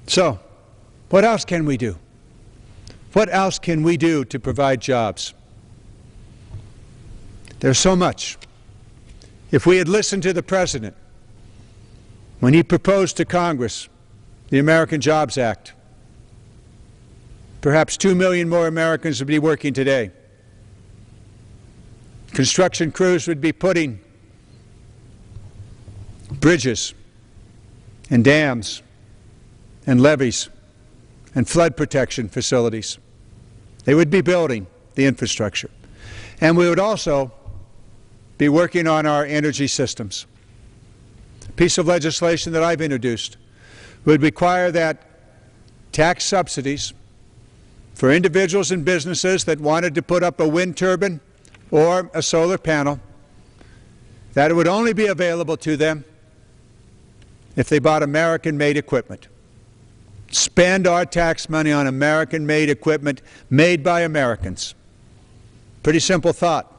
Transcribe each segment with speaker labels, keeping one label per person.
Speaker 1: So, what else can we do? What else can we do to provide jobs? There's so much. If we had listened to the President when he proposed to Congress the American Jobs Act, perhaps 2 million more Americans would be working today. Construction crews would be putting bridges and dams and levees and flood protection facilities. They would be building the infrastructure. And we would also be working on our energy systems. A piece of legislation that I've introduced would require that tax subsidies for individuals and businesses that wanted to put up a wind turbine or a solar panel, that it would only be available to them if they bought American-made equipment. Spend our tax money on American-made equipment made by Americans. Pretty simple thought.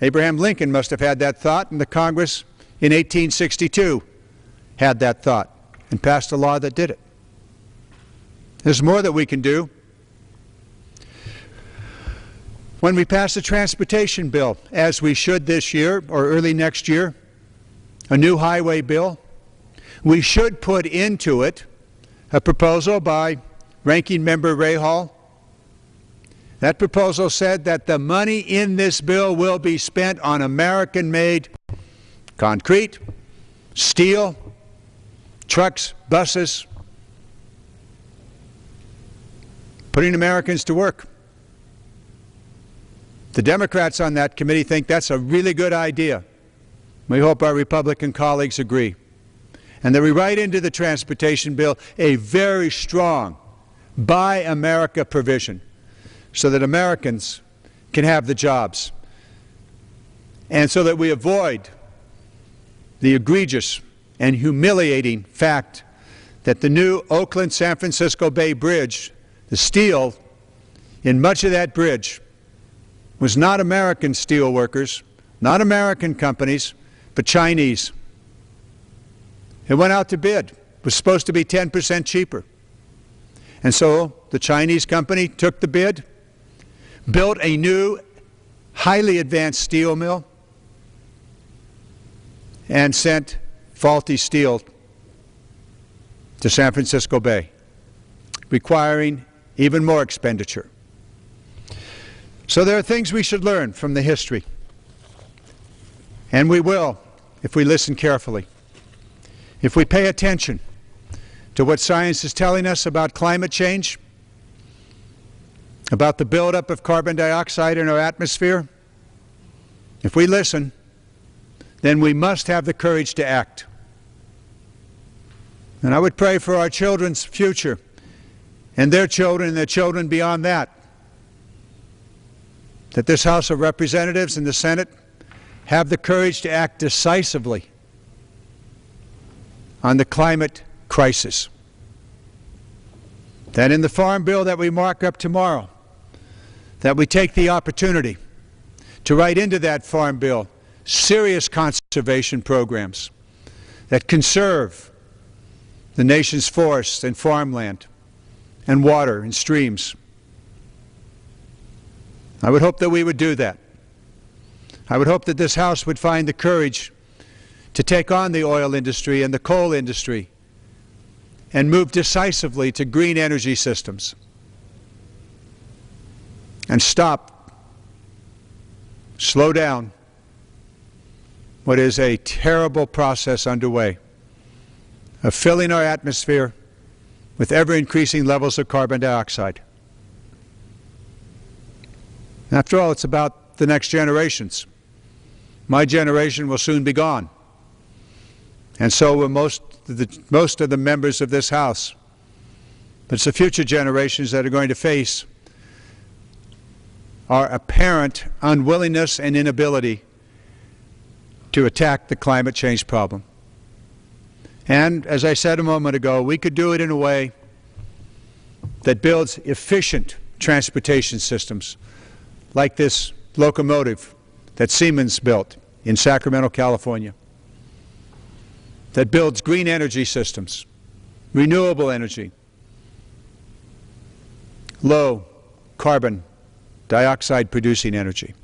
Speaker 1: Abraham Lincoln must have had that thought, and the Congress in 1862 had that thought and passed a law that did it. There's more that we can do. When we pass a transportation bill, as we should this year or early next year, a new highway bill, we should put into it a proposal by Ranking Member Ray Hall. That proposal said that the money in this bill will be spent on American-made concrete, steel, trucks, buses, putting Americans to work. The Democrats on that committee think that's a really good idea. We hope our Republican colleagues agree. And that we write into the transportation bill a very strong Buy America provision so that Americans can have the jobs and so that we avoid the egregious and humiliating fact that the new Oakland-San Francisco Bay Bridge, the steel in much of that bridge was not American steel workers, not American companies, but Chinese. It went out to bid. It was supposed to be 10% cheaper. And so the Chinese company took the bid, built a new, highly advanced steel mill, and sent faulty steel to San Francisco Bay, requiring even more expenditure. So there are things we should learn from the history, and we will if we listen carefully, if we pay attention to what science is telling us about climate change, about the buildup of carbon dioxide in our atmosphere. If we listen, then we must have the courage to act. And I would pray for our children's future and their children beyond that, that this House of Representatives and the Senate have the courage to act decisively on the climate crisis. That in the farm bill that we mark up tomorrow, that we take the opportunity to write into that farm bill serious conservation programs that conserve the nation's forests and farmland and water and streams. I would hope that we would do that. I would hope that this House would find the courage to take on the oil industry and the coal industry and move decisively to green energy systems and slow down what is a terrible process underway of filling our atmosphere with ever-increasing levels of carbon dioxide. After all, it's about the next generations. My generation will soon be gone, and so will most of the members of this House. But it's the future generations that are going to face our apparent unwillingness and inability to attack the climate change problem. And as I said a moment ago, we could do it in a way that builds efficient transportation systems, like this locomotive that Siemens built in Sacramento, California, that builds green energy systems, renewable energy, low carbon dioxide producing energy.